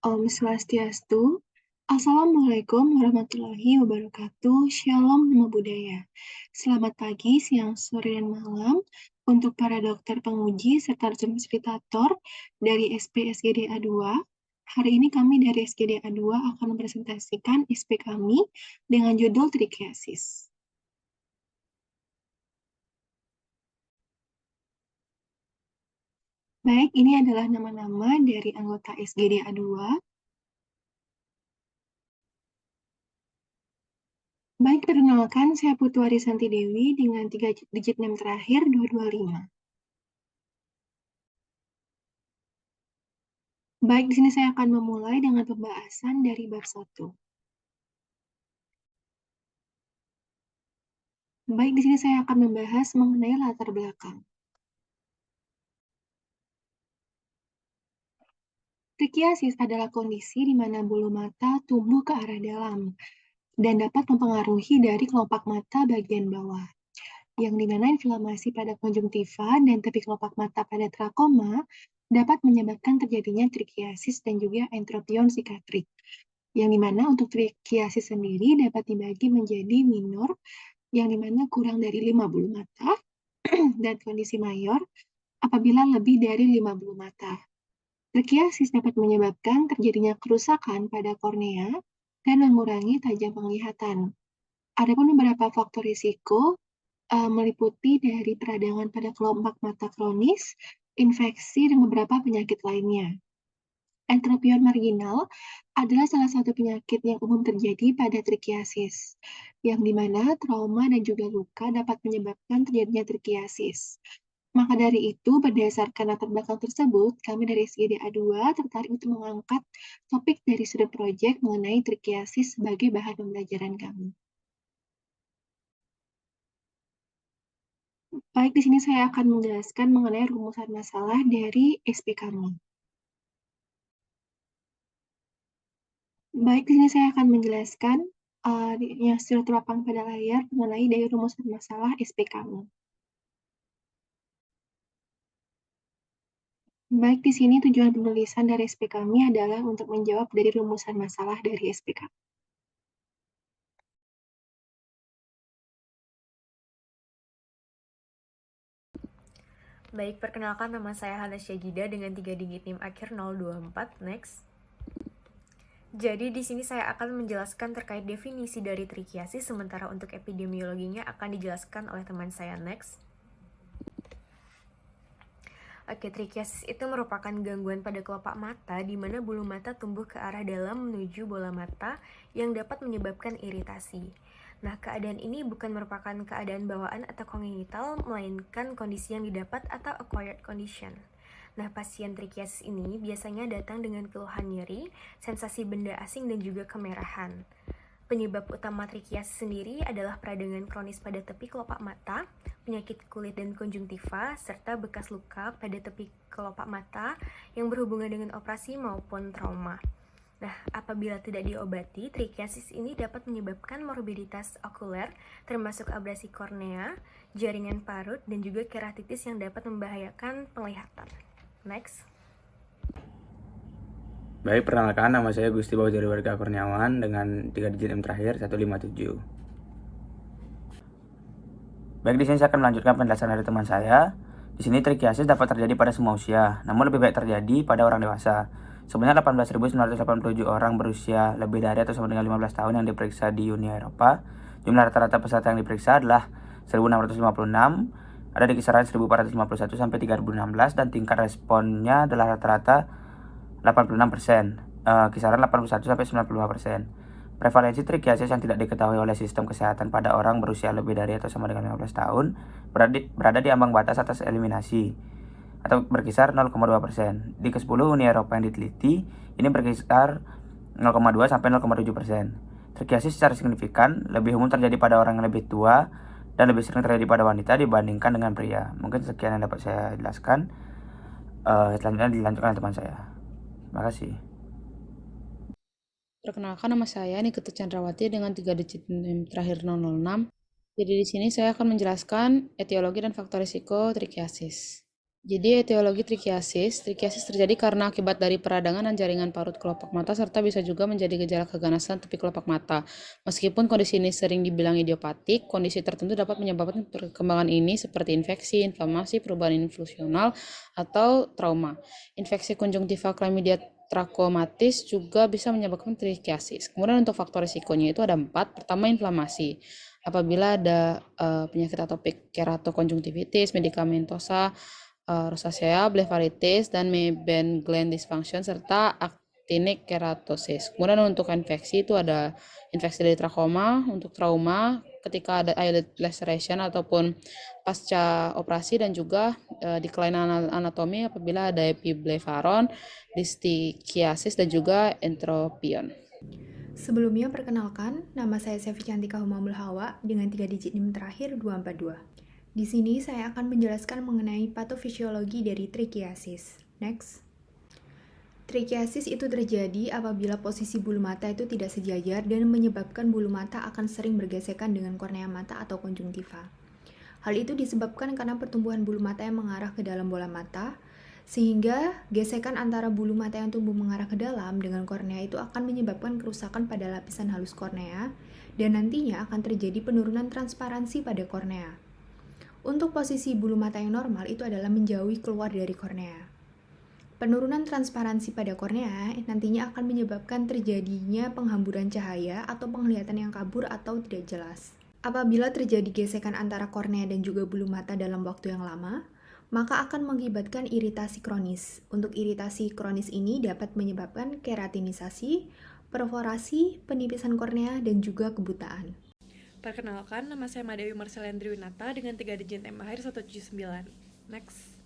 Om Swastiastu. Assalamualaikum warahmatullahi wabarakatuh. Shalom Namo Buddhaya. Selamat pagi, siang, sore, dan malam untuk para dokter penguji serta fasilitator dari SPSGDA 2. Hari ini kami dari SGDA 2 akan mempresentasikan SP kami dengan judul trichiasis. Baik, ini adalah nama-nama dari anggota SGDA 2. Baik, perkenalkan, saya Putu Arisanti Dewi dengan 3 digit NIM terakhir 225. Baik, di sini saya akan memulai dengan pembahasan dari bab 1. Baik, di sini saya akan membahas mengenai latar belakang. Trichiasis adalah kondisi di mana bulu mata tumbuh ke arah dalam dan dapat mempengaruhi dari kelopak mata bagian bawah, yang dimana inflamasi pada konjungtiva dan tepi kelopak mata pada trakoma dapat menyebabkan terjadinya trichiasis dan juga entropion sikatrik, yang dimana untuk trichiasis sendiri dapat dibagi menjadi minor, yang dimana kurang dari 5 bulu mata, dan kondisi mayor apabila lebih dari 5 bulu mata. Trichiasis dapat menyebabkan terjadinya kerusakan pada kornea dan mengurangi tajam penglihatan. Adapun beberapa faktor risiko meliputi dari peradangan pada kelopak mata kronis, infeksi, dan beberapa penyakit lainnya. Entropion marginal adalah salah satu penyakit yang umum terjadi pada trichiasis, yang dimana trauma dan juga luka dapat menyebabkan terjadinya trichiasis. Maka dari itu, berdasarkan latar belakang tersebut, kami dari SGDA 2 tertarik untuk mengangkat topik dari sudut proyek mengenai trichiasis sebagai bahan pembelajaran kami. Baik, di sini saya akan menjelaskan mengenai rumusan masalah dari SP kami. Baik, di sini saya akan menjelaskan yang sudah terpampang pada layar mengenai dari rumusan masalah SP kami. Baik, di sini tujuan penulisan dari SP kami adalah untuk menjawab dari rumusan masalah dari SP kami. Baik, perkenalkan nama saya Hana Syagida dengan 3 digit NIM akhir 024. Next. Jadi di sini saya akan menjelaskan terkait definisi dari trichiasis, sementara untuk epidemiologinya akan dijelaskan oleh teman saya. Next. Oke, trichiasis itu merupakan gangguan pada kelopak mata di mana bulu mata tumbuh ke arah dalam menuju bola mata yang dapat menyebabkan iritasi. Nah, keadaan ini bukan merupakan keadaan bawaan atau kongenital, melainkan kondisi yang didapat atau acquired condition. Nah, pasien trichiasis ini biasanya datang dengan keluhan nyeri, sensasi benda asing, dan juga kemerahan. Penyebab utama trichiasis sendiri adalah peradangan kronis pada tepi kelopak mata, penyakit kulit dan konjungtiva, serta bekas luka pada tepi kelopak mata yang berhubungan dengan operasi maupun trauma. Nah, apabila tidak diobati, trichiasis ini dapat menyebabkan morbiditas okuler, termasuk abrasi kornea, jaringan parut, dan juga keratitis yang dapat membahayakan penglihatan. Next. Baik, perkenalkan, nama saya Gusti Bawjari Warga Kurniawan dengan 3 digit NIM terakhir 157. Baik, di sini saya akan melanjutkan penjelasan dari teman saya. Di sini trichiasis dapat terjadi pada semua usia, namun lebih baik terjadi pada orang dewasa. Sebenarnya 18.987 orang berusia lebih dari atau sama dengan 15 tahun yang diperiksa di Uni Eropa. Jumlah rata-rata peserta yang diperiksa adalah 1.656, ada di kisaran 1.451 sampai 3.016, dan tingkat responnya adalah rata-rata 86%, kisaran 81 sampai 95%. Prevalensi trichiasis yang tidak diketahui oleh sistem kesehatan pada orang berusia lebih dari atau sama dengan 15 tahun berada di ambang batas atas eliminasi atau berkisar 0,2%. Di ke-10 Uni Eropa yang diteliti, ini berkisar 0,2 sampai 0,7%. Trichiasis secara signifikan lebih umum terjadi pada orang yang lebih tua dan lebih sering terjadi pada wanita dibandingkan dengan pria. Mungkin sekian yang dapat saya jelaskan. Selanjutnya dilanjutkan oleh teman saya. Terima kasih. Perkenalkan, nama saya Nikita Chandrawati dengan 3 digit NIM terakhir 006. Jadi di sini saya akan menjelaskan etiologi dan faktor risiko trichiasis. Jadi etiologi trikiasis terjadi karena akibat dari peradangan dan jaringan parut kelopak mata serta bisa juga menjadi gejala keganasan tepi kelopak mata. Meskipun kondisi ini sering dibilang idiopatik, kondisi tertentu dapat menyebabkan perkembangan ini seperti infeksi, inflamasi, perubahan infusional, atau trauma. Infeksi konjungtiva chlamydia trachomatis juga bisa menyebabkan trikiasis. Kemudian untuk faktor risikonya itu ada 4. Pertama, inflamasi. Apabila ada penyakit atopik keratokonjungtivitis, medikamentosa, rosacea, blefaritis, dan Meibomian gland dysfunction, serta actinic keratosis. Kemudian untuk infeksi itu ada infeksi dari trakoma, untuk trauma ketika ada eyelid laceration ataupun pasca operasi, dan juga decline anatomi apabila ada epiblefaron, distichiasis, dan juga entropion. Sebelumnya perkenalkan, nama saya Sevi Cantika Humamul Hawa dengan 3 digit NIM terakhir 242. Di sini saya akan menjelaskan mengenai patofisiologi dari trikiasis. Next. Trikiasis itu terjadi apabila posisi bulu mata itu tidak sejajar dan menyebabkan bulu mata akan sering bergesekan dengan kornea mata atau konjungtiva. Hal itu disebabkan karena pertumbuhan bulu mata yang mengarah ke dalam bola mata, sehingga gesekan antara bulu mata yang tumbuh mengarah ke dalam dengan kornea itu akan menyebabkan kerusakan pada lapisan halus kornea, dan nantinya akan terjadi penurunan transparansi pada kornea. Untuk posisi bulu mata yang normal itu adalah menjauhi keluar dari kornea. Penurunan transparansi pada kornea nantinya akan menyebabkan terjadinya penghamburan cahaya atau penglihatan yang kabur atau tidak jelas. Apabila terjadi gesekan antara kornea dan juga bulu mata dalam waktu yang lama, maka akan mengakibatkan iritasi kronis. Untuk iritasi kronis ini dapat menyebabkan keratinisasi, perforasi, penipisan kornea, dan juga kebutaan. Perkenalkan, nama saya Madewi Marcelendri Winata dengan 3 digit NIM akhir 179. Next.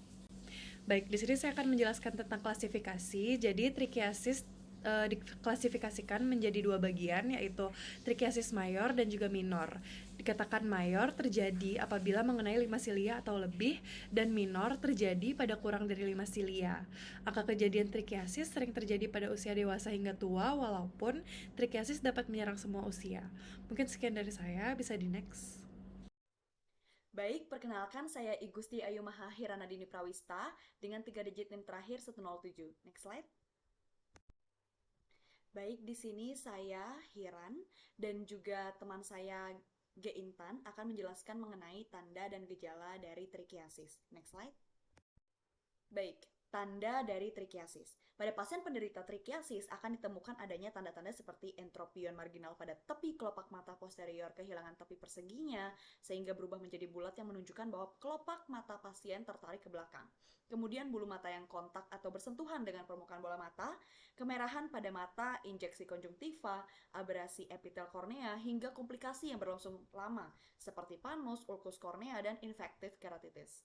Baik, di sini saya akan menjelaskan tentang klasifikasi. Jadi, trikiasis diklasifikasikan menjadi 2 bagian, yaitu trikiasis mayor dan juga minor. Dikatakan mayor terjadi apabila mengenai 5 silia atau lebih, dan minor terjadi pada kurang dari 5 silia. Angka kejadian trikiasis sering terjadi pada usia dewasa hingga tua, walaupun trikiasis dapat menyerang semua usia. Mungkin sekian dari saya, bisa di next. Baik, perkenalkan saya I Gusti Ayu Maha Hiranadini Prawista dengan 3 digit NIM terakhir 107. Next slide. Baik, di sini saya Hiran dan juga teman saya G. Intan akan menjelaskan mengenai tanda dan gejala dari trikiasis. Next slide. Baik, tanda dari trikiasis. Pada pasien penderita trikiasis akan ditemukan adanya tanda-tanda seperti entropion marginal pada tepi kelopak mata posterior, kehilangan tepi perseginya, sehingga berubah menjadi bulat yang menunjukkan bahwa kelopak mata pasien tertarik ke belakang. Kemudian bulu mata yang kontak atau bersentuhan dengan permukaan bola mata, kemerahan pada mata, injeksi konjungtiva, abrasi epitel kornea, hingga komplikasi yang berlangsung lama, seperti panus, ulkus kornea, dan infektif keratitis.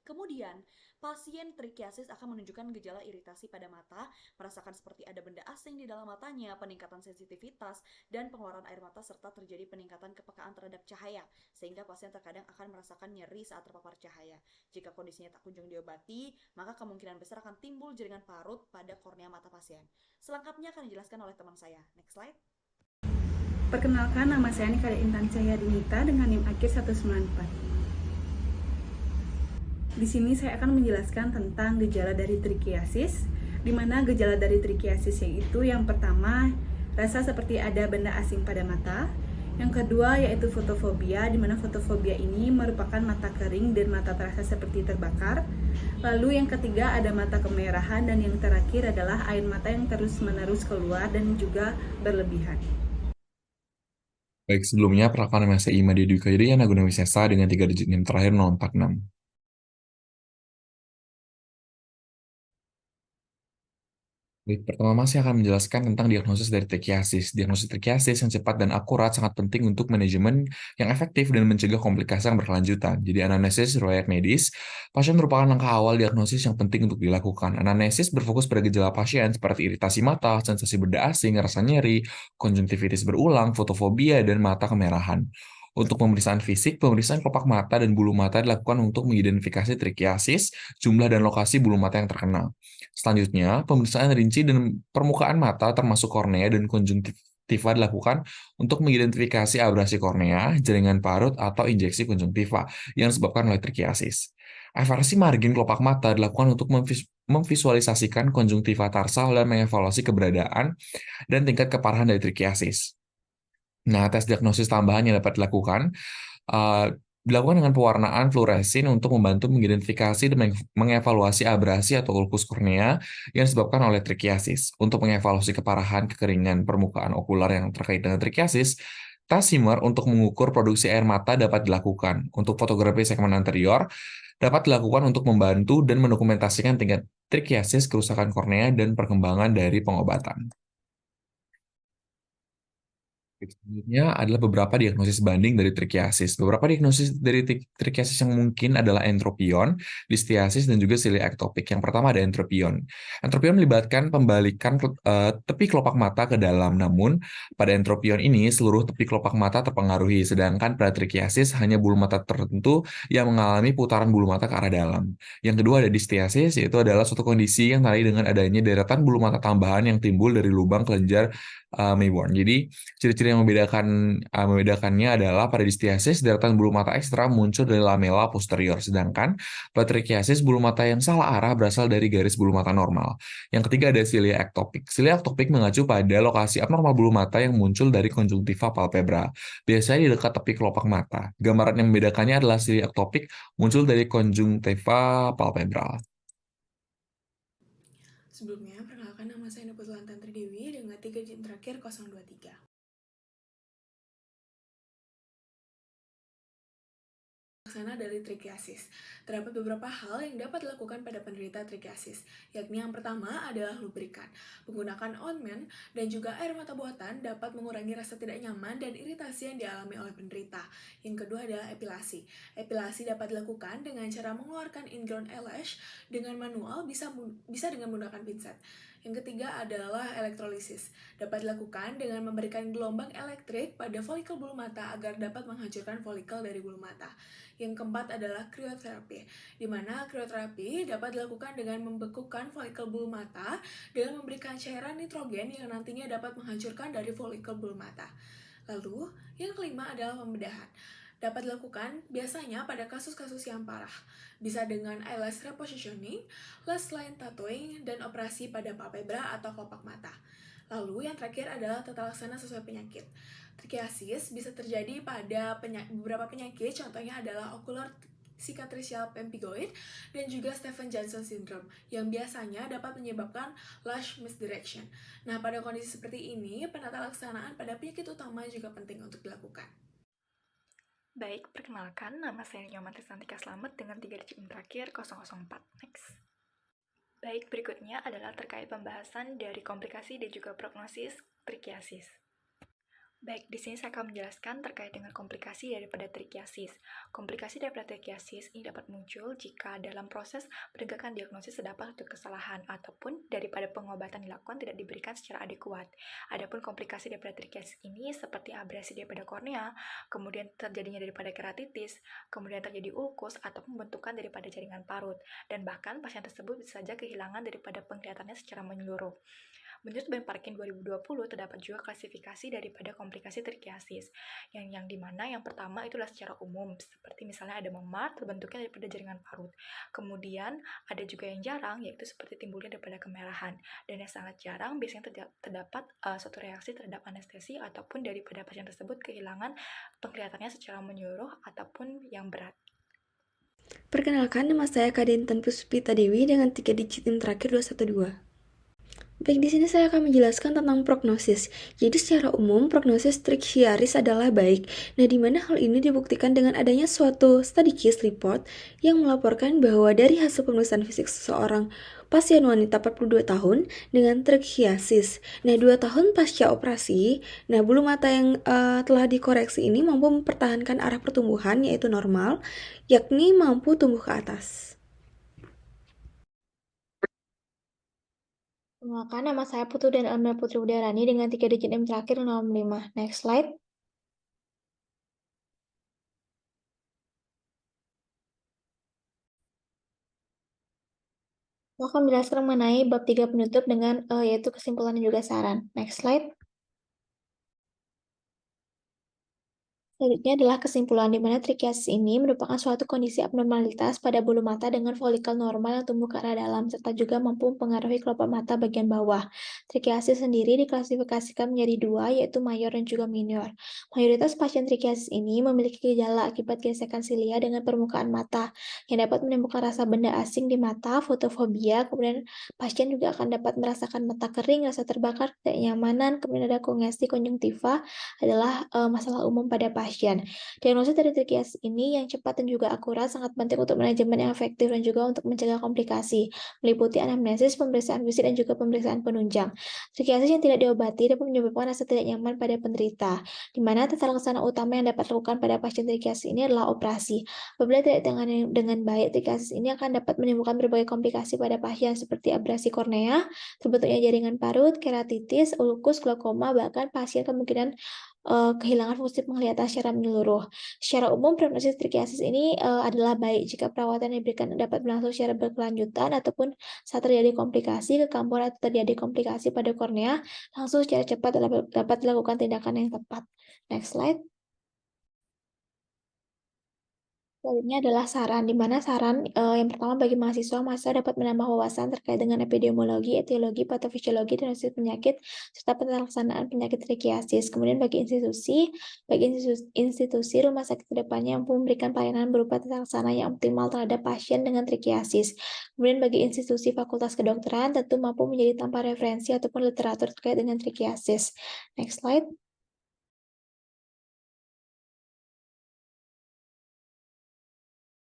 Kemudian, pasien trikiasis akan menunjukkan gejala iritasi pada mata, merasakan seperti ada benda asing di dalam matanya, peningkatan sensitivitas, dan pengeluaran air mata, serta terjadi peningkatan kepekaan terhadap cahaya, sehingga pasien terkadang akan merasakan nyeri saat terpapar cahaya. Jika kondisinya tak kunjung diobati, maka kemungkinan besar akan timbul jaringan parut pada kornea mata pasien. Selengkapnya akan dijelaskan oleh teman saya. Next slide. Perkenalkan, nama saya Nikada Intan Cahyadinita dengan NIM akhir 194. Di sini saya akan menjelaskan tentang gejala dari trikiasis, di mana gejala dari trikiasis yaitu yang pertama, rasa seperti ada benda asing pada mata. Yang kedua yaitu fotofobia, di mana fotofobia ini merupakan mata kering dan mata terasa seperti terbakar. Lalu yang ketiga ada mata kemerahan, dan yang terakhir adalah air mata yang terus-menerus keluar dan juga berlebihan. Baik, sebelumnya perkenalkan nama saya Imade Dwi Kairi Naguna Wisesa dengan 3 digit NIM terakhir 046. Baik, pertama saya akan menjelaskan tentang diagnosis dari trikiasis. Diagnosis trikiasis yang cepat dan akurat sangat penting untuk manajemen yang efektif dan mencegah komplikasi yang berkelanjutan. Jadi anamnesis riwayat medis, pasien merupakan langkah awal diagnosis yang penting untuk dilakukan. Anamnesis berfokus pada gejala pasien seperti iritasi mata, sensasi benda asing, rasa nyeri, konjungtivitis berulang, fotofobia, dan mata kemerahan. Untuk pemeriksaan fisik, pemeriksaan kelopak mata dan bulu mata dilakukan untuk mengidentifikasi trikiasis, jumlah dan lokasi bulu mata yang terkena. Selanjutnya, pemeriksaan rinci dan permukaan mata termasuk kornea dan konjungtiva dilakukan untuk mengidentifikasi abrasi kornea, jaringan parut, atau injeksi konjungtiva yang disebabkan oleh trikiasis. Evaluasi margin kelopak mata dilakukan untuk memvisualisasikan konjungtiva tarsal dan mengevaluasi keberadaan dan tingkat keparahan dari trichiasis. Nah, tes diagnosis tambahan yang dapat dilakukan uh, dilakukan dengan pewarnaan fluoresin untuk membantu mengidentifikasi dan mengevaluasi abrasi atau ulkus kornea yang disebabkan oleh trichiasis. Untuk mengevaluasi keparahan kekeringan permukaan okular yang terkait dengan trichiasis, tes Simer untuk mengukur produksi air mata dapat dilakukan. Untuk fotografi segmen anterior, dapat dilakukan untuk membantu dan mendokumentasikan tingkat trichiasis, kerusakan kornea, dan perkembangan dari pengobatan. Selanjutnya adalah beberapa diagnosis banding dari trichiasis. Beberapa diagnosis dari trichiasis yang mungkin adalah entropion, listiasis, dan juga celiac ectopic. Yang pertama ada entropion. Entropion melibatkan pembalikan tepi kelopak mata ke dalam. Namun, pada entropion ini seluruh tepi kelopak mata terpengaruhi, sedangkan pada trichiasis hanya bulu mata tertentu yang mengalami putaran bulu mata ke arah dalam. Yang kedua ada distiasis, yaitu adalah suatu kondisi yang tadi dengan adanya deretan bulu mata tambahan yang timbul dari lubang kelenjar Mayborn. Jadi, ciri-ciri yang membedakannya adalah pada distiasis, deretan bulu mata ekstra muncul dari lamela posterior, sedangkan pada trichiasis, bulu mata yang salah arah berasal dari garis bulu mata normal. Yang ketiga ada cilia ectopic. Cilia ectopic mengacu pada lokasi abnormal bulu mata yang muncul dari konjungtiva palpebra, biasanya di dekat tepi kelopak mata. Gambaran yang membedakannya adalah cilia ectopic muncul dari konjungtiva palpebra. Sebelumnya, perkenalkan nama saya Nuput Lantantri Dewi dengan 3 digit terakhir 023. Laksana dari trichiasis. Terdapat beberapa hal yang dapat dilakukan pada penderita trichiasis, yakni yang pertama adalah lubrikan. Menggunakan ointment dan juga air mata buatan dapat mengurangi rasa tidak nyaman dan iritasi yang dialami oleh penderita. Yang kedua adalah epilasi. Epilasi dapat dilakukan dengan cara mengeluarkan ingrown eyelash dengan manual, bisa dengan menggunakan pinset. Yang ketiga adalah elektrolisis. Dapat dilakukan dengan memberikan gelombang elektrik pada folikel bulu mata agar dapat menghancurkan folikel dari bulu mata. Yang keempat adalah krioterapi, di mana krioterapi dapat dilakukan dengan membekukan folikel bulu mata dengan memberikan cairan nitrogen yang nantinya dapat menghancurkan dari folikel bulu mata. Lalu, yang kelima adalah pembedahan. Dapat dilakukan biasanya pada kasus-kasus yang parah, bisa dengan eyelash repositioning, lash line tattooing, dan operasi pada palpebra atau kelopak mata. Lalu yang terakhir adalah tata laksana sesuai penyakit. Trichiasis bisa terjadi pada beberapa penyakit, contohnya adalah ocular cicatricial pemphigoid dan juga Stevens-Johnson syndrome yang biasanya dapat menyebabkan lash misdirection. Nah, pada kondisi seperti ini, penata laksanaan pada penyakit utama juga penting untuk dilakukan. Baik, perkenalkan, nama saya Nyoman Trisantika Slamet dengan 3 digit terakhir 004. Next. Baik, berikutnya adalah terkait pembahasan dari komplikasi dan juga prognosis trichiasis. Baik, di sini saya akan menjelaskan terkait dengan komplikasi daripada trichiasis. Komplikasi daripada trichiasis ini dapat muncul jika dalam proses penegakan diagnosis terdapat suatu kesalahan ataupun daripada pengobatan dilakukan tidak diberikan secara adekuat. Adapun komplikasi daripada trichiasis ini seperti abrasi daripada kornea, kemudian terjadinya daripada keratitis, kemudian terjadi ulkus atau pembentukan daripada jaringan parut, dan bahkan pasien tersebut bisa saja kehilangan daripada penglihatannya secara menyeluruh. Menurut Ben Parkin 2020, terdapat juga klasifikasi daripada komplikasi trichiasis, yang dimana yang pertama itulah secara umum, seperti misalnya ada memar terbentuknya daripada jaringan parut. Kemudian ada juga yang jarang, yaitu seperti timbulnya daripada kemerahan. Dan yang sangat jarang biasanya terdapat suatu reaksi terhadap anestesi ataupun daripada pasien tersebut kehilangan penglihatannya secara menyeluruh ataupun yang berat. Perkenalkan, nama saya Kadinten Puspita Dewi dengan 3 digit terakhir 212. Baik, di sini saya akan menjelaskan tentang prognosis. Jadi secara umum, prognosis trichiasis adalah baik. Nah, di mana hal ini dibuktikan dengan adanya suatu study case report yang melaporkan bahwa dari hasil pemeriksaan fisik seseorang pasien wanita 42 tahun dengan trichiasis. Nah, 2 tahun pasca operasi, nah bulu mata yang telah dikoreksi ini mampu mempertahankan arah pertumbuhan yaitu normal, yakni mampu tumbuh ke atas. Perkenalkan, nama saya Putu dan Elmira Putri Udarani dengan 3 digit terakhir 05. Next slide. Saya akan menjelaskan mengenai bab 3 penutup dengan yaitu kesimpulan dan juga saran. Next slide. Selanjutnya adalah kesimpulan di mana trikiasis ini merupakan suatu kondisi abnormalitas pada bulu mata dengan folikel normal yang tumbuh ke arah dalam, serta juga mampu mempengaruhi kelopak mata bagian bawah. Trikiasis sendiri diklasifikasikan menjadi dua, yaitu mayor dan juga minor. Mayoritas pasien trikiasis ini memiliki gejala akibat gesekan silia dengan permukaan mata, yang dapat menimbulkan rasa benda asing di mata, fotofobia, kemudian pasien juga akan dapat merasakan mata kering, rasa terbakar, ketidaknyamanan, kemudian ada kongesti konjungtiva, adalah masalah umum pada pasien. Diagnosis dari trikiasis ini yang cepat dan juga akurat sangat penting untuk manajemen yang efektif dan juga untuk mencegah komplikasi, meliputi anamnesis, pemeriksaan fisik, dan juga pemeriksaan penunjang. Trikiasis yang tidak diobati dapat menyebabkan rasa tidak nyaman pada penderita, di mana tata laksana utama yang dapat dilakukan pada pasien trikiasis ini adalah operasi. Apabila tidak ditangani dengan baik, trikiasis ini akan dapat menimbulkan berbagai komplikasi pada pasien seperti abrasi kornea, terbentuknya jaringan parut, keratitis, ulkus, glaukoma, bahkan pasien kemungkinan kehilangan fungsi penglihatan secara menyeluruh. Secara umum, prognosis trikiasis ini adalah baik jika perawatan yang diberikan dapat berlangsung secara berkelanjutan ataupun saat terjadi komplikasi ke kambuh atau terjadi komplikasi pada kornea, langsung secara cepat dapat dilakukan tindakan yang tepat. Next slide. Selanjutnya adalah saran, di mana saran yang pertama bagi mahasiswa dapat menambah wawasan terkait dengan epidemiologi, etiologi, patofisiologi, dan resiko penyakit, serta pelaksanaan penyakit trikiasis. Kemudian bagi institusi rumah sakit kedepannya mampu memberikan pelayanan berupa tata laksana yang optimal terhadap pasien dengan trikiasis. Kemudian bagi institusi fakultas kedokteran tentu mampu menjadi tanpa referensi ataupun literatur terkait dengan trikiasis. Next slide.